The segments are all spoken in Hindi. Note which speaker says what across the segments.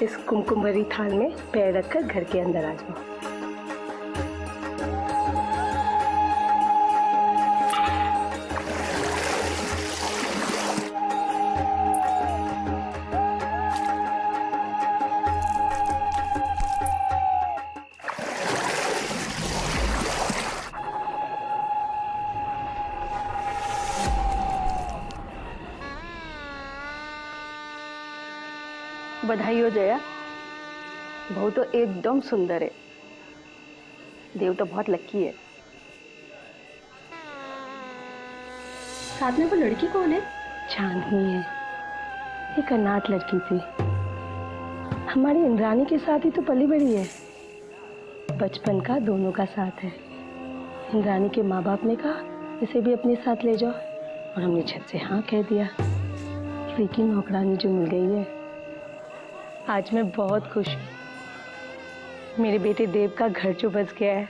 Speaker 1: इस कुमकुम भरी थाल में पैर रखकर घर के अंदर आ जाओ। बधाई हो जया, बहू तो एकदम सुंदर है। देव तो बहुत लकी है।
Speaker 2: साथ में वो लड़की कौन है?
Speaker 1: चांदनी है, एक अनाथ लड़की थी। हमारी इंद्रानी के साथ ही तो पली बड़ी है। बचपन का दोनों का साथ है। इंद्रानी के माँ बाप ने कहा इसे भी अपने साथ ले जाओ और हमने झट से हाँ कह दिया। फ्री की नौकरानी जो मिल गई है। आज मैं बहुत खुश हूँ। मेरे बेटे देव का घर जो बस गया है।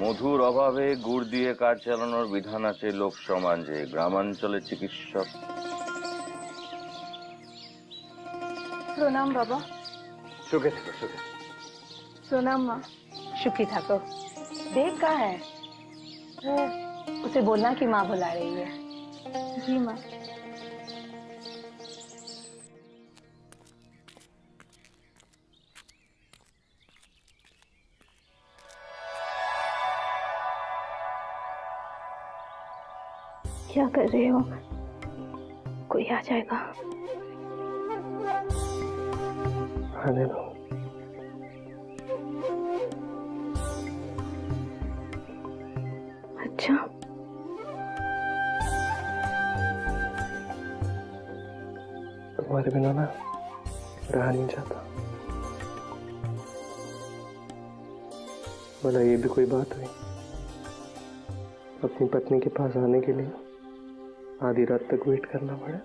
Speaker 3: মধুর অভাবে গুড় দিয়ে কাজ চালানোর বিধান আছে লোক সমাজে। গ্রামাঞ্চলে চিকিৎসক।
Speaker 1: प्रणाम बाबा।
Speaker 4: सुखे थे सुखे।
Speaker 1: प्रणाम माँ। शुक्री ठाकुर। देव कहाँ है? उसे बोलना कि माँ बुला रही है। जी माँ। क्या कर रहे हो? कोई आ जाएगा।
Speaker 4: आने दो।
Speaker 1: अच्छा,
Speaker 4: तुम्हारे बिना ना रहा नहीं जाता। बोला ये भी कोई बात हुई? अपनी पत्नी के पास आने के लिए आधी रात तक वेट करना पड़ा।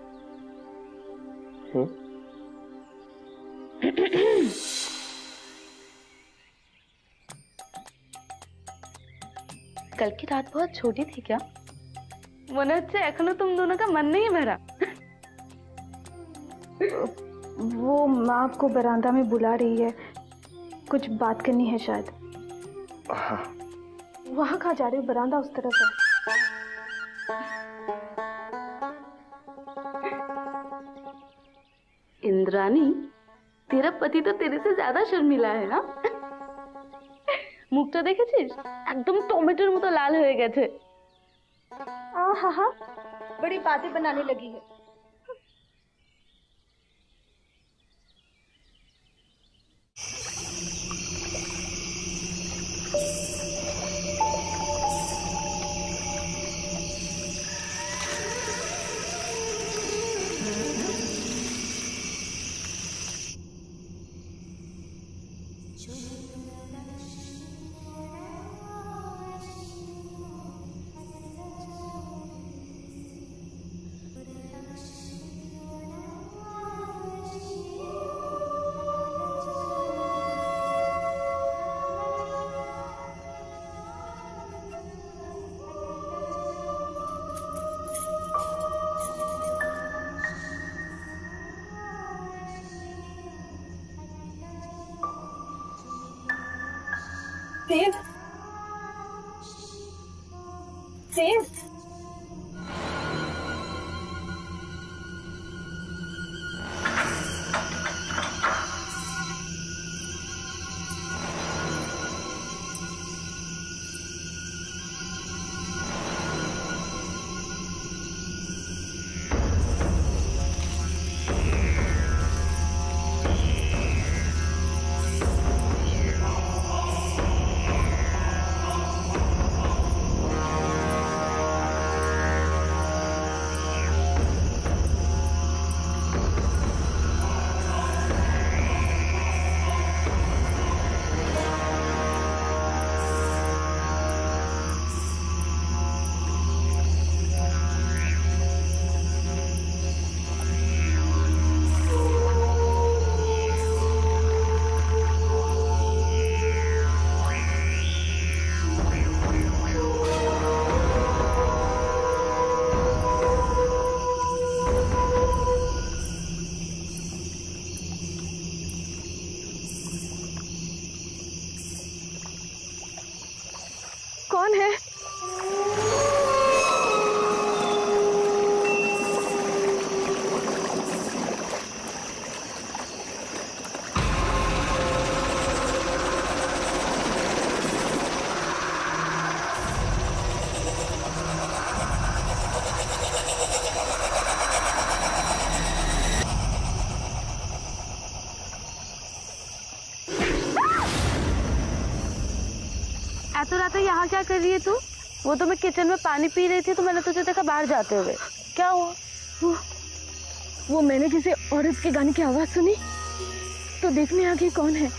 Speaker 2: कल की रात बहुत छोटी थी क्या? मन से एखनो तुम दोनों का मन नहीं भरा।
Speaker 1: वो माँ आपको बरामदा में बुला रही है, कुछ बात करनी है शायद।
Speaker 4: हाँ।
Speaker 1: वहाँ कहाँ जा रहे हो? बरामदा उस तरफ है।
Speaker 2: इंद्रानी, तेरा पति तो तेरे से ज्यादा शर्मिला है ना? मुखटा देखेছিস? एकदम टोमेटोर मतो लाल हो गए थे।
Speaker 1: हाँ, बड़ी बातें बनाने लगी है। देव, देव, कौन है?
Speaker 2: ऐसा रात यहाँ क्या कर रही है तू? वो तो मैं किचन में पानी पी रही थी तो मैंने तुझे देखा बाहर जाते हुए। क्या हुआ?
Speaker 1: वो मैंने किसी औरत के गाने की आवाज सुनी तो देखने आ गई कौन है।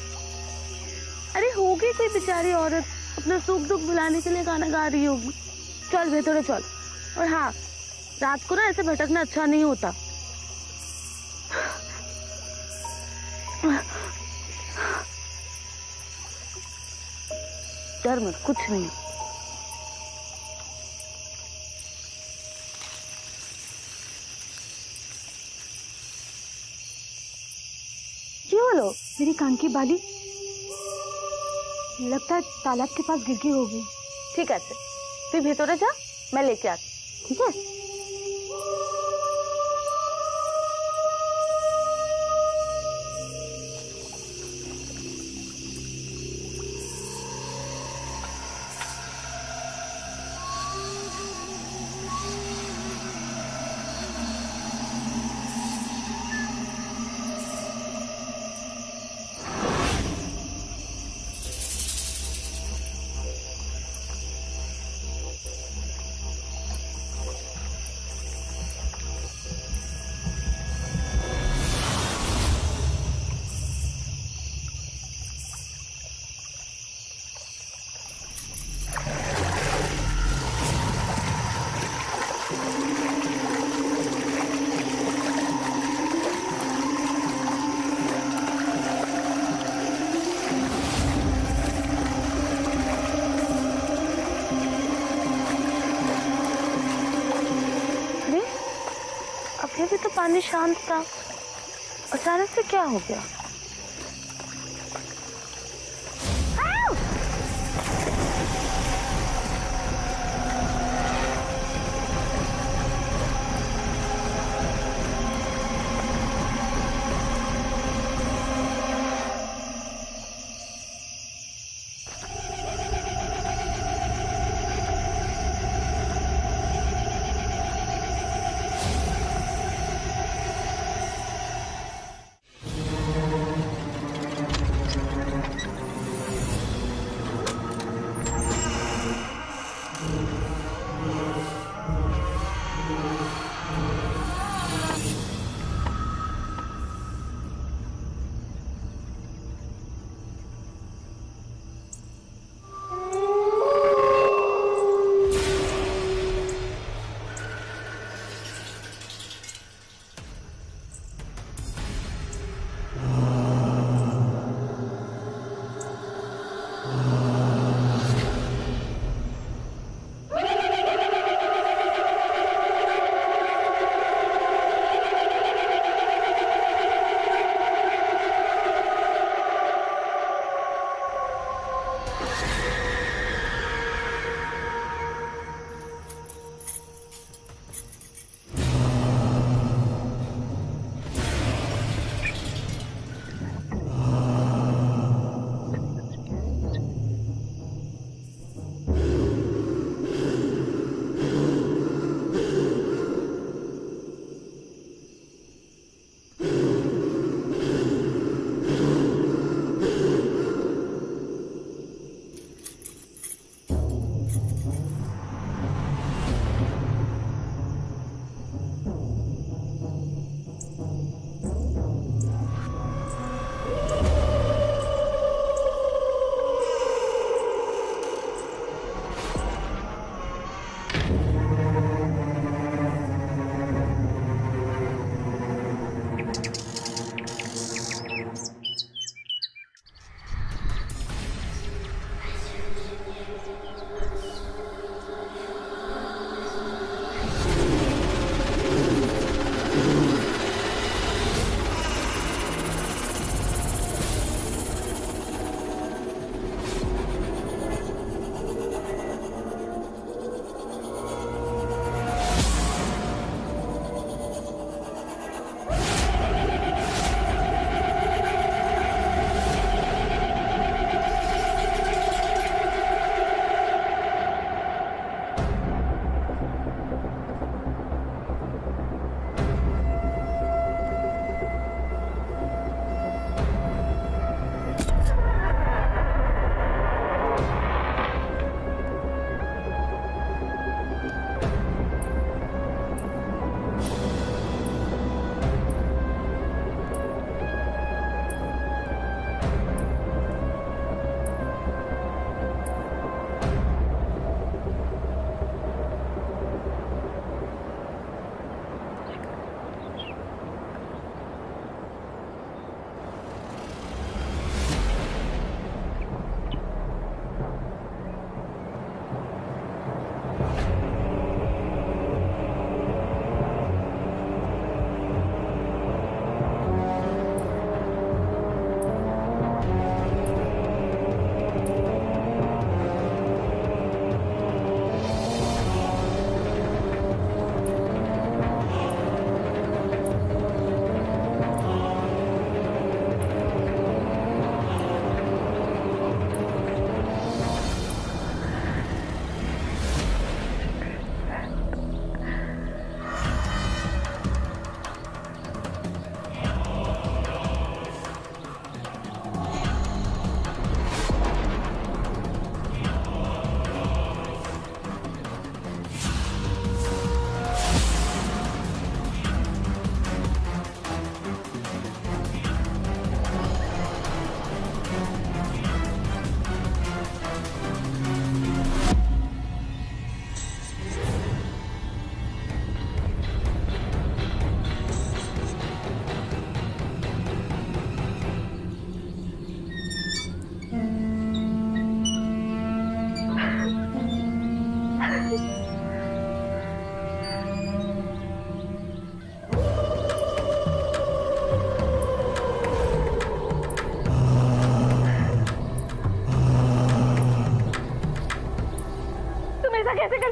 Speaker 2: अरे होगी कोई बेचारी औरत अपना सुख दुख भुलाने के लिए गाना गा रही होगी। चल भीतर चल। और हाँ, रात को ना ऐसे भटकना अच्छा नहीं होता। डर मत, कुछ नहीं।
Speaker 1: ये बोलो, मेरी कान की बाली लगता है तालाब के पास गिर गई होगी।
Speaker 2: ठीक है, तू भीतर जा, मैं लेके आती। ठीक है? अभी भी तो पानी शांत था, अचानक से क्या हो गया?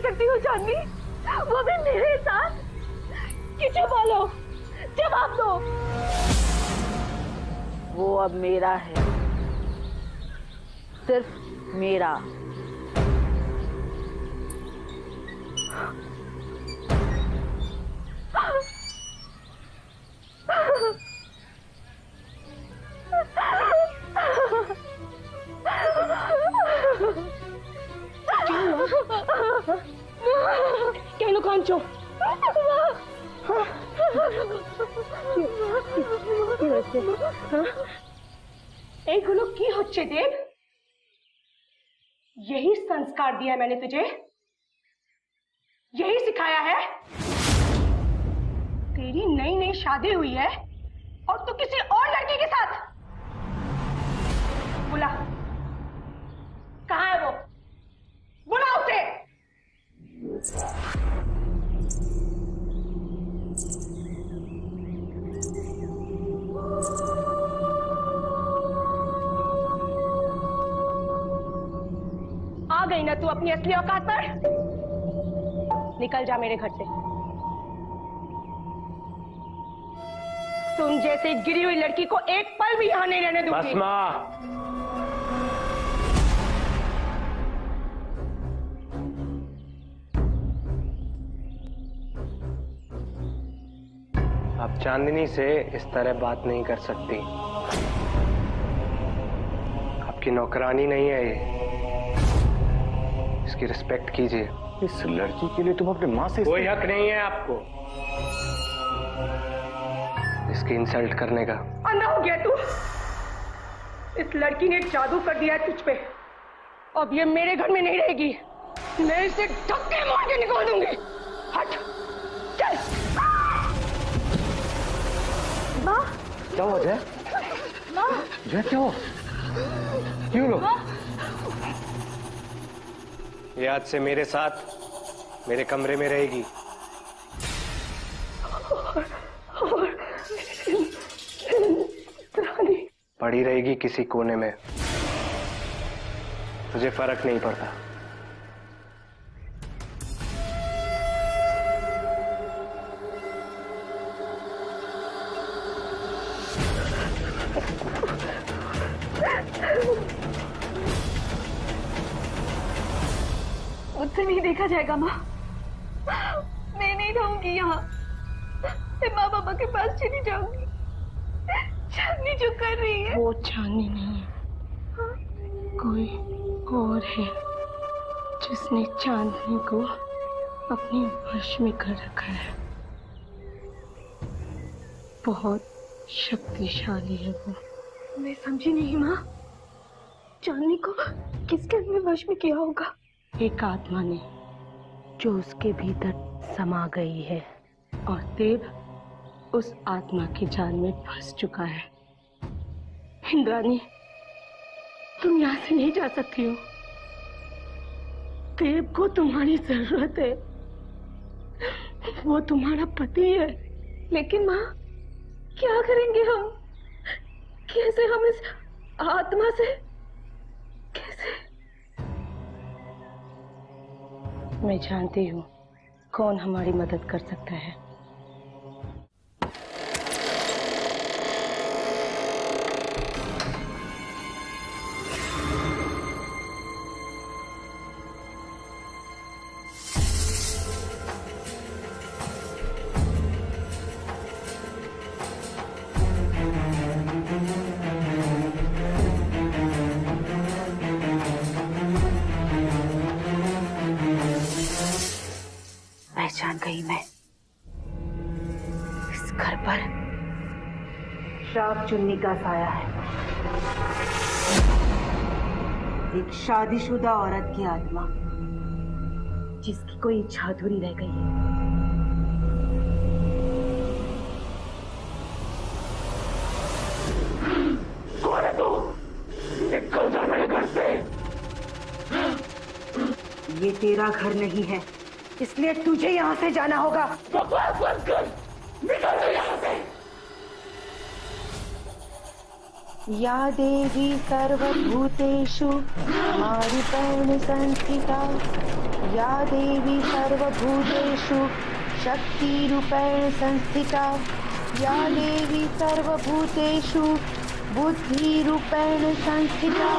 Speaker 2: सकती हूँ चांदनी, वो भी मेरे साथ। किसे बोलो, जवाब दो। वो अब मेरा है, सिर्फ मेरा।
Speaker 1: কেন কাঁদছো? এইগুলো কি হচ্ছে দেব? यही संस्कार दिया मैंने तुझे, यही सिखाया है। तेरी नई नई शादी हुई है और तू किसी और लड़की के साथ। बुला, कहाँ है वो? बुला उसे। आ गई ना तू अपनी असली औकात पर? निकल जा मेरे घर से। तुम जैसे गिरी हुई लड़की को एक पल भी यहां नहीं रहने दूंगी।
Speaker 4: बस माँ, आप चांदनी से इस तरह बात नहीं कर सकती। आपकी नौकरानी नहीं है ये, इसकी रिस्पेक्ट कीजिए।
Speaker 3: इस लड़की के लिए तुम अपने माँ से
Speaker 4: कोई हक नहीं है आपको इसकी इंसल्ट करने का।
Speaker 1: अंधा हो गया तू? इस लड़की ने जादू कर दिया है तुझ पे। अब ये मेरे घर में नहीं रहेगी। मैं इसे धक्के मार के निकाल दूंगी। हट, चल।
Speaker 2: माँ,
Speaker 4: क्या हुआ जय?
Speaker 2: माँ,
Speaker 4: जय क्या हुआ? क्यों लो? ये आज से मेरे साथ मेरे कमरे में रहेगी। पड़ी रहेगी किसी कोने में, मुझे फर्क नहीं पड़ता।
Speaker 2: मुझसे नहीं देखा जाएगा माँ। मैं नहीं रहूंगी यहाँ, मैं माँ बाबा के पास चली जाऊंगी। चांदनी जो कर रही है
Speaker 1: वो चांदनी नहीं है, कोई और है जिसने चांदनी को अपने वश में कर रखा है। बहुत शक्तिशाली है वो।
Speaker 2: मैं समझी नहीं माँ, चांदनी को किसके अपने वश में किया होगा?
Speaker 1: एक आत्मा ने जो उसके भीतर समा गई है, और देव उस आत्मा की जान में फंस चुका है। इंद्रानी, तुम यहाँ से नहीं जा सकती हो। देव को तुम्हारी जरूरत है, वो तुम्हारा पति है।
Speaker 2: लेकिन माँ, क्या करेंगे हम? कैसे हम इस आत्मा से कैसे?
Speaker 1: मैं जानती हूँ कौन हमारी मदद कर सकता है।
Speaker 2: पहचान गई मैं। इस घर पर श्राप चुन्नी का साया है। एक शादीशुदा औरत की आत्मा जिसकी कोई इच्छा अधूरी रह गई है।
Speaker 3: कौन है तू? निकल जा मेरे घर से।
Speaker 2: ये तेरा घर नहीं है, इसलिए तुझे यहाँ से जाना होगा।
Speaker 3: बकवास बंद कर, निकल जा यहाँ से।
Speaker 2: या देवी सर्वभूतेषु मारुतर्न संस्थिता
Speaker 5: या देवी सर्वभूतेषु शक्तिरूपेण संस्थिता या देवी सर्वभूतेषु बुद्धिरूपेण संस्थिता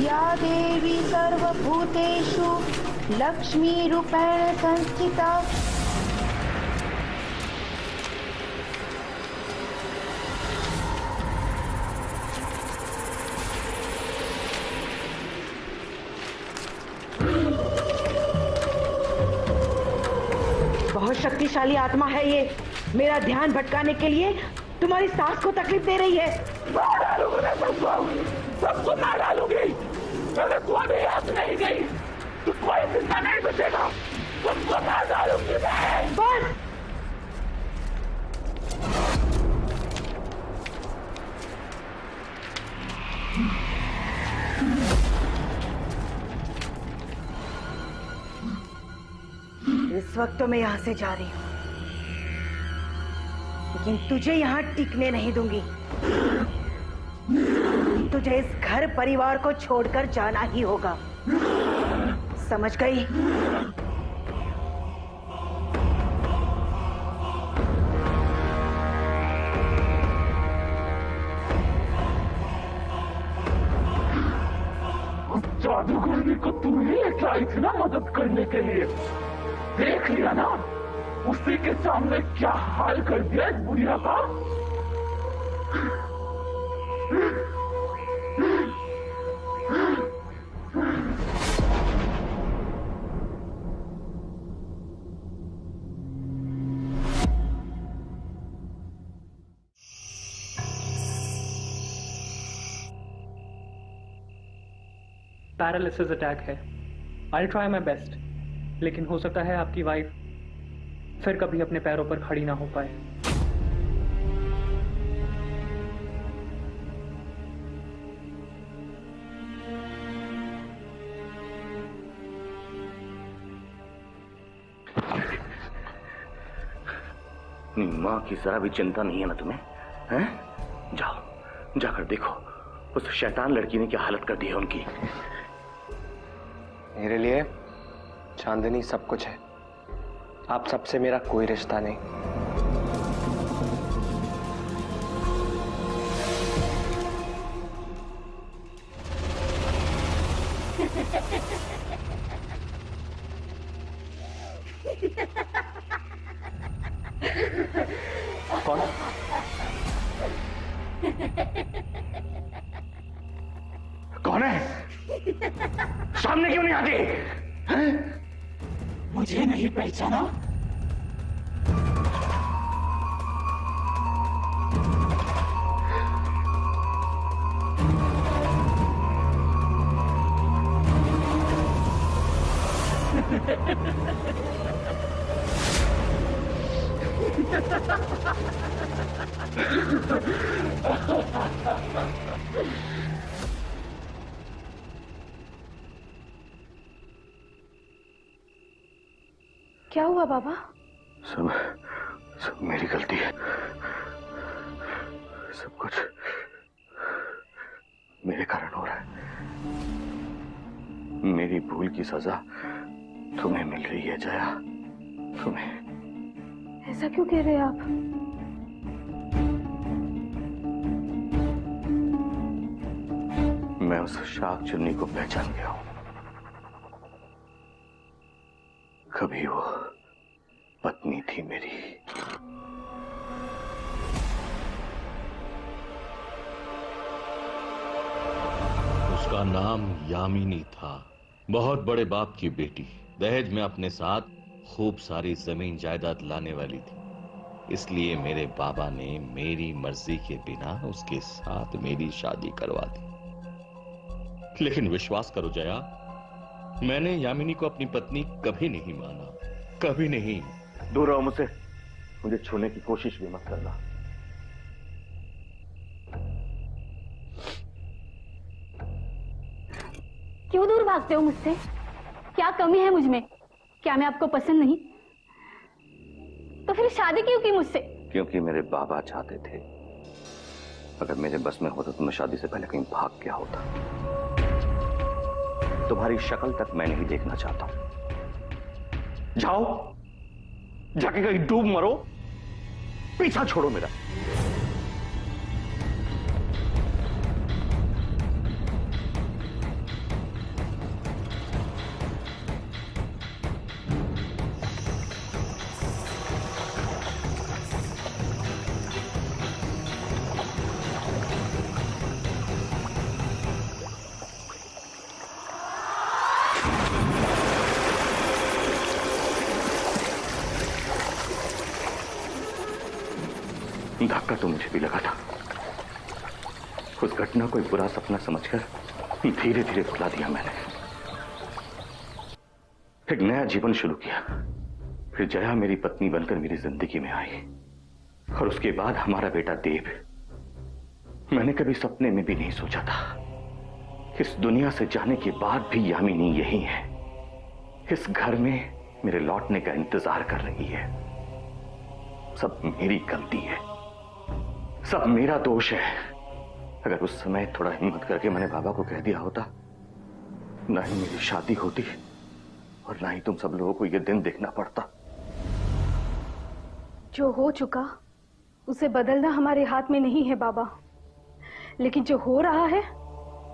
Speaker 5: या देवी सर्वभूतेषु लक्ष्मीरूपेण संस्थिता। बहुत शक्तिशाली आत्मा है ये। मेरा ध्यान भटकाने के लिए तुम्हारी सास को तकलीफ दे रही है।
Speaker 6: मार डालूंगी मैं सबको मार डालूंगी। मैंने कोई भी हाथ नहीं गई तो कोई जिंदा नहीं बचेगा। सबको मार डालूंगी मैं।
Speaker 5: बस इस वक्त तो मैं यहाँ से जा रही हूँ, लेकिन तुझे यहाँ टिकने नहीं दूंगी। तुझे इस घर परिवार को छोड़कर जाना ही होगा, समझ गई?
Speaker 6: उस जादूगरनी को तू ही लेके आई थी ना मदद करने के लिए। देख लिया ना उसी के सामने क्या हाल कर दिया इस बुढ़िया का।
Speaker 7: पैरालिसिस अटैक है। आई ट्राई माई बेस्ट, लेकिन हो सकता है आपकी वाइफ फिर कभी अपने पैरों पर खड़ी ना हो पाए।
Speaker 3: माँ की जरा भी चिंता नहीं है ना तुम्हें? हैं? जाओ जाकर देखो उस शैतान लड़की ने क्या हालत कर दी है उनकी।
Speaker 4: मेरे लिए चांदनी सब कुछ है। आप सबसे मेरा कोई रिश्ता नहीं। कौन?
Speaker 6: कौन है? सामने क्यों नहीं आती? हैं? मुझे नहीं पहचाना?
Speaker 2: क्या हुआ बाबा?
Speaker 3: सब मेरी गलती है। सब कुछ मेरे कारण हो रहा है। मेरी भूल की सजा तुम्हें मिल रही है जया, तुम्हें।
Speaker 2: ऐसा क्यों कह रहे हैं आप?
Speaker 3: मैं उस शाक चुन्नी को पहचान गया हूं। कभी वो पत्नी थी मेरी।
Speaker 8: उसका नाम यामिनी था। बहुत बड़े बाप की बेटी, दहेज में अपने साथ खूब सारी जमीन जायदाद लाने वाली थी। इसलिए मेरे बाबा ने मेरी मर्जी के बिना उसके साथ मेरी शादी करवा दी। लेकिन विश्वास करो जया, मैंने यामिनी को अपनी पत्नी कभी नहीं माना, कभी नहीं।
Speaker 3: दूर रहो मुझसे, मुझे छूने की कोशिश भी मत करना।
Speaker 2: क्यों दूर भागते हो मुझसे? क्या कमी है मुझ में? क्या मैं आपको पसंद नहीं? तो फिर शादी क्यों की मुझसे?
Speaker 3: क्योंकि मेरे बाबा चाहते थे। अगर मेरे बस में होता तो मैं शादी से पहले कहीं भाग गया होता। तुम्हारी शक्ल तक मैं नहीं देखना चाहता हूं। जाओ, जाके कहीं डूब मरो, पीछा छोड़ो मेरा। धक्का तो मुझे भी लगा था। उस घटना को एक बुरा सपना समझकर धीरे धीरे भुला दिया मैंने। एक नया जीवन शुरू किया। फिर जया मेरी पत्नी बनकर मेरी जिंदगी में आई, और उसके बाद हमारा बेटा देव। मैंने कभी सपने में भी नहीं सोचा था इस दुनिया से जाने के बाद भी यामिनी यही है, इस घर में मेरे लौटने का इंतजार कर रही है। सब मेरी गलती है, सब मेरा दोष है। अगर उस समय थोड़ा हिम्मत करके मैंने बाबा को कह दिया होता, ना ही मेरी शादी होती और ना ही तुम सब लोगों को यह दिन देखना पड़ता।
Speaker 1: जो हो चुका उसे बदलना हमारे हाथ में नहीं है बाबा, लेकिन जो हो रहा है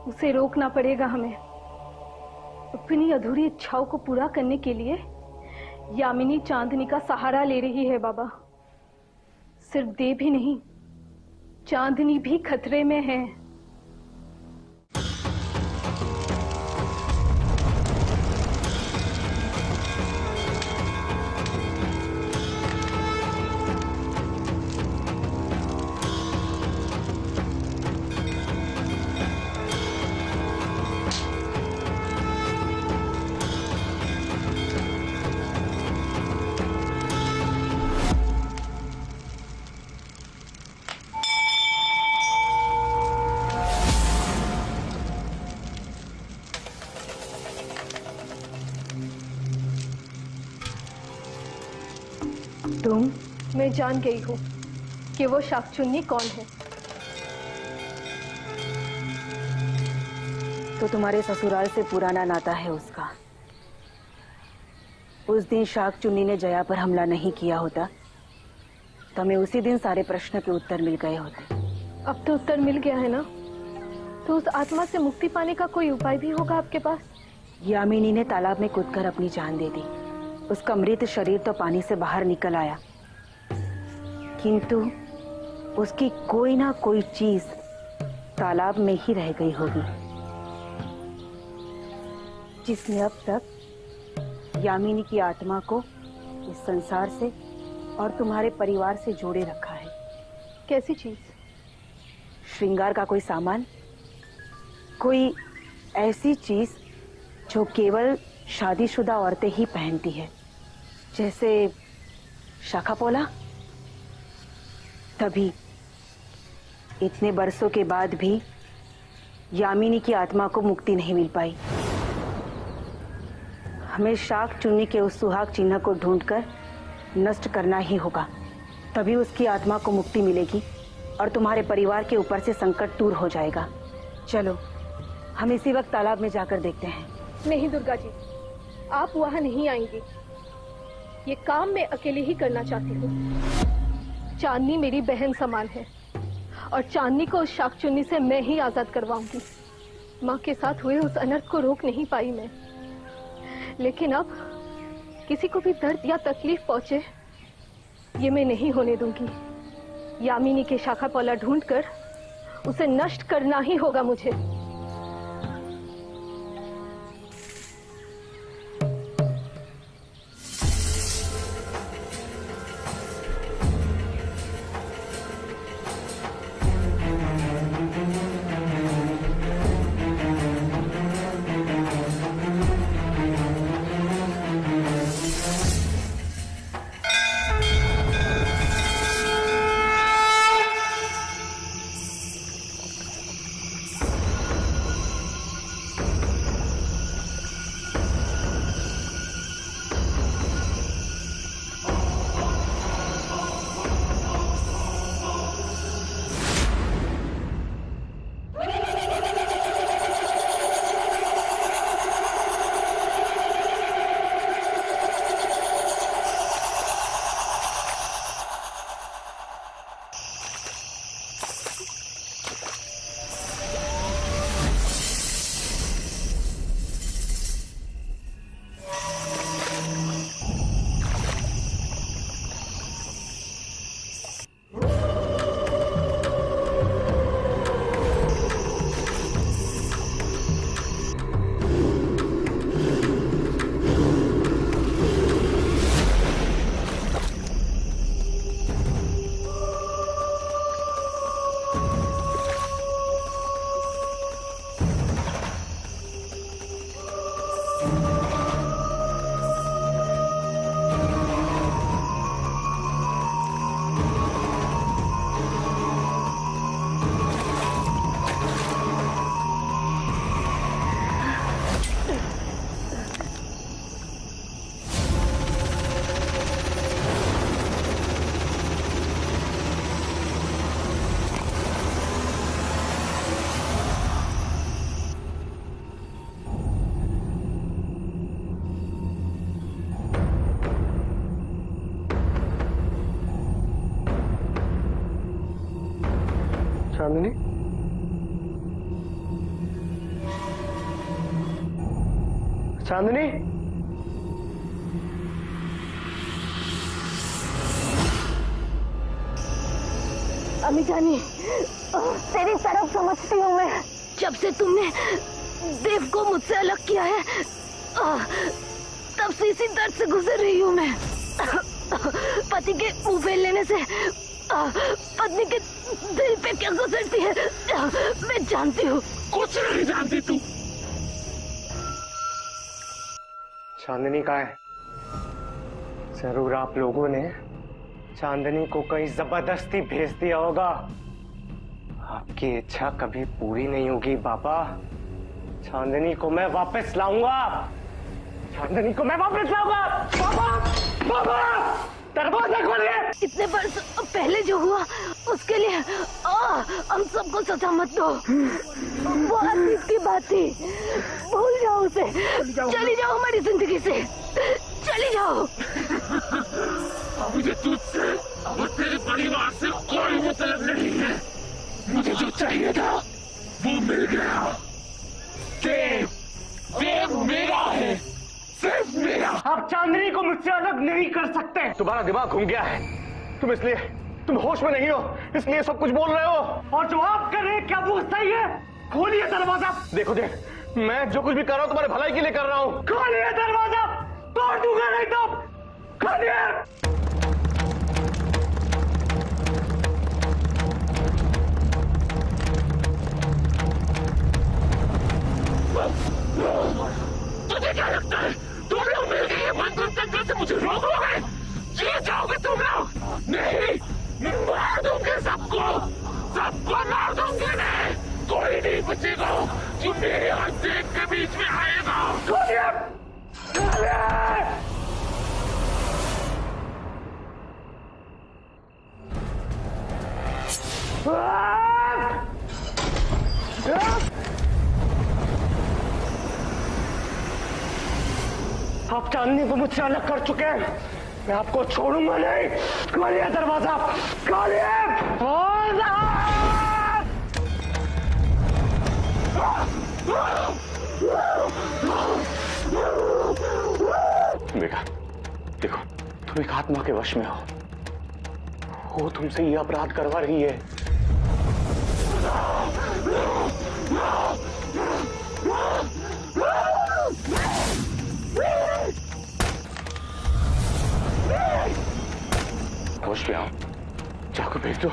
Speaker 1: उसे रोकना पड़ेगा हमें। अपनी अधूरी इच्छाओं को पूरा करने के लिए यामिनी चांदनी का सहारा ले रही है बाबा। सिर्फ देव ही नहीं, चांदनी भी खतरे में है। मैं जान गई हूँ कि वो शाकचुन्नी कौन है।
Speaker 9: तो तुम्हारे ससुराल से पुराना नाता है उसका। उस दिन शाकचुन्नी ने जया पर हमला नहीं किया होता तो हमें उसी दिन सारे प्रश्न के उत्तर मिल गए होते।
Speaker 1: अब तो उत्तर मिल गया है ना, तो उस आत्मा से मुक्ति पाने का कोई उपाय भी होगा आपके पास?
Speaker 9: यामिनी ने तालाब में कूदकर अपनी जान दे दी। उसका मृत शरीर तो पानी से बाहर निकल आया, किंतु उसकी कोई ना कोई चीज तालाब में ही रह गई होगी, जिसने अब तक यामिनी की आत्मा को इस संसार से और तुम्हारे परिवार से जोड़े रखा है।
Speaker 1: कैसी चीज?
Speaker 9: श्रृंगार का कोई सामान, कोई ऐसी चीज जो केवल शादीशुदा औरतें ही पहनती है, जैसे शाखापोला। तभी इतने बरसों के बाद भी यामिनी की आत्मा को मुक्ति नहीं मिल पाई। हमें शाकचुन्नी के उस सुहाग चिन्ह को ढूंढकर नष्ट करना ही होगा, तभी उसकी आत्मा को मुक्ति मिलेगी और तुम्हारे परिवार के ऊपर से संकट दूर हो जाएगा। चलो हम इसी वक्त तालाब में जाकर देखते हैं।
Speaker 1: नहीं दुर्गा जी, आप वहां नहीं आएंगी। ये काम मैं अकेले ही करना चाहती हूँ। चांदनी मेरी बहन समान है और चांदनी को उस शाकचुन्नी से मैं ही आजाद करवाऊंगी। माँ के साथ हुए उस अनर्थ को रोक नहीं पाई मैं, लेकिन अब किसी को भी दर्द या तकलीफ पहुंचे ये मैं नहीं होने दूंगी। यामिनी के शाखा पौला ढूंढकर उसे नष्ट करना ही होगा मुझे।
Speaker 4: चांदनी, चांदनी,
Speaker 2: अम्मी जानी, तेरी तरफ समझती हूँ मैं। जब से तुमने देव को मुझसे अलग किया है, तब से इसी दर्द से गुजर रही हूँ मैं। पति के मुंह फेर लेने से पत्नी के दिल पे क्या गुजरती है मैं जानती हूँ।
Speaker 6: कुछ नहीं जानती तू।
Speaker 4: चांदनी कहाँ है? जरूर आप लोगों ने चांदनी को कहीं जबरदस्ती भेज दिया होगा। आपकी इच्छा कभी पूरी नहीं होगी बाबा। चांदनी को मैं वापस लाऊंगा। चांदनी को मैं वापस लाऊंगा। बाबा, बाबा, दरवाजा खोलिए।
Speaker 2: इतने वर्ष पहले जो हुआ उसके लिए हम सबको सजा मत दो। वो अतीत की बात थी, भूल जाओ उसे। चली जाओ हमारी जिंदगी से, चली जाओ।
Speaker 6: मुझे तुझसे और तेरे परिवार से कोई मतलब नहीं है। मुझे जो चाहिए था वो मिल गया। देव, देव मेरा है, सिर्फ मेरा।
Speaker 4: आप चांदनी को मुझसे अलग नहीं कर सकते।
Speaker 3: तुम्हारा दिमाग घूम गया है। तुम होश में नहीं हो, इसलिए सब कुछ बोल रहे हो।
Speaker 4: और जो आप कर रहे हैं क्या वो सही है? खोलिए दरवाजा।
Speaker 3: देखो देव, मैं जो कुछ भी कर रहा हूँ तुम्हारे भलाई के लिए कर रहा हूँ।
Speaker 4: खोलिए दरवाजा, तोड़ दूंगा नहीं तो। खोलिए।
Speaker 6: तुझे क्या लगता है तुम लोग मिलकर ये बंधन तंत्र से मुझे रोकोगे? जी जाओगे तुम लोग? नहीं, मार दूंगे सबको, सबको मार दूंगे। मैं कोई नहीं बचेगा जो मेरे और देव के बीच में आएगा।
Speaker 4: खोलिए, खोलिए। आप चांदनी को मुझसे अलग कर चुके हैं, मैं आपको छोड़ूंगा नहीं। खोलिए दरवाजा, खोलिए।
Speaker 3: बेटा देखो, तुम एक आत्मा के वश में हो। वो तुमसे ये अपराध करवा रही है। होश में आओ, चाकू भेज दो।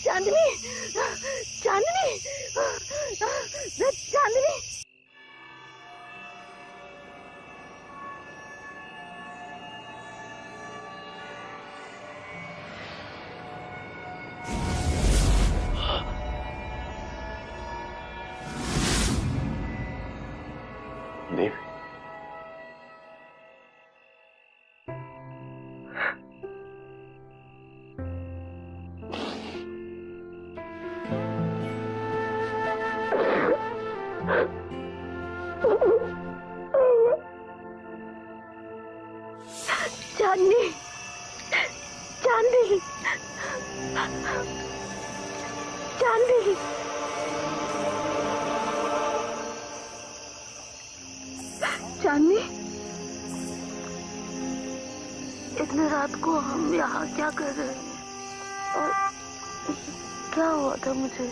Speaker 2: चांदनी, चांदनी, चांदनी।
Speaker 3: देव,
Speaker 2: चांदनी, चांदनी, चांदनी। चांदनी, इतने रात को हम यहाँ क्या कर रहे हैं और क्या हुआ था मुझे?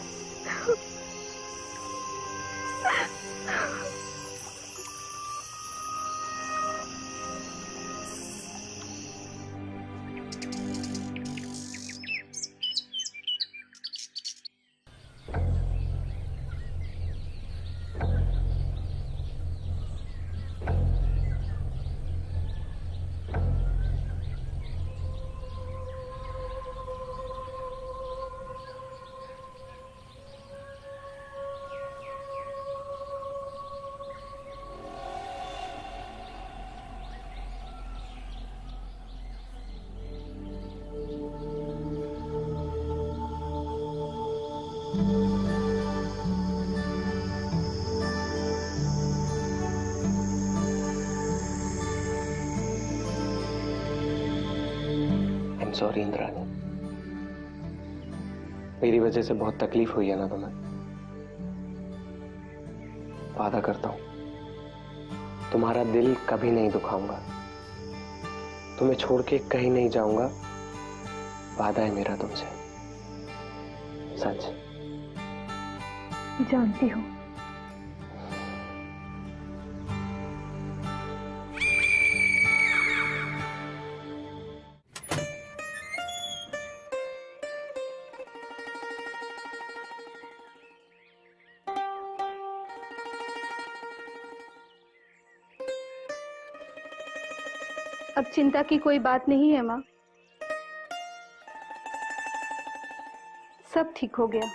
Speaker 4: सॉरी इंद्रानी, मेरी वजह से बहुत तकलीफ हुई है ना तुम्हें। वादा करता हूं तुम्हारा दिल कभी नहीं दुखाऊंगा, तुम्हें छोड़ के कहीं नहीं जाऊंगा। वादा है मेरा तुमसे, सच।
Speaker 2: जानती हूँ।
Speaker 10: अब चिंता की कोई बात नहीं है माँ, सब ठीक हो गया।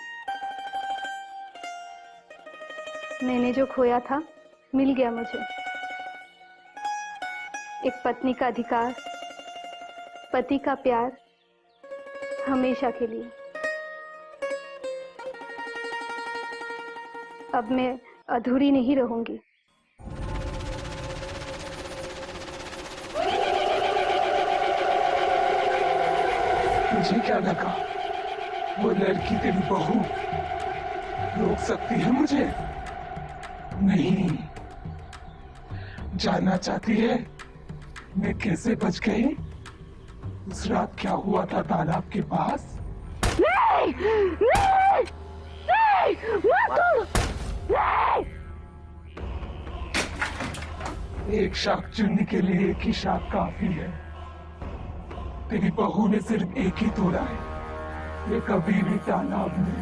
Speaker 10: मैंने जो खोया था मिल गया मुझे। एक पत्नी का अधिकार, पति का प्यार, हमेशा के लिए। अब मैं अधूरी नहीं रहूंगी।
Speaker 6: मुझे क्या लगा वो लड़की तेरी बहू रोक सकती है मुझे? नहीं। जानना चाहती है मैं कैसे बच गई? उस रात क्या हुआ था तालाब के पास?
Speaker 2: नहीं, नहीं, नहीं, मत तोड़, नहीं।
Speaker 6: एक शाख चुनने के लिए एक ही शाख काफी है। तेरी बहू ने सिर्फ एक ही तोड़ा है, ये कभी भी तालाब में।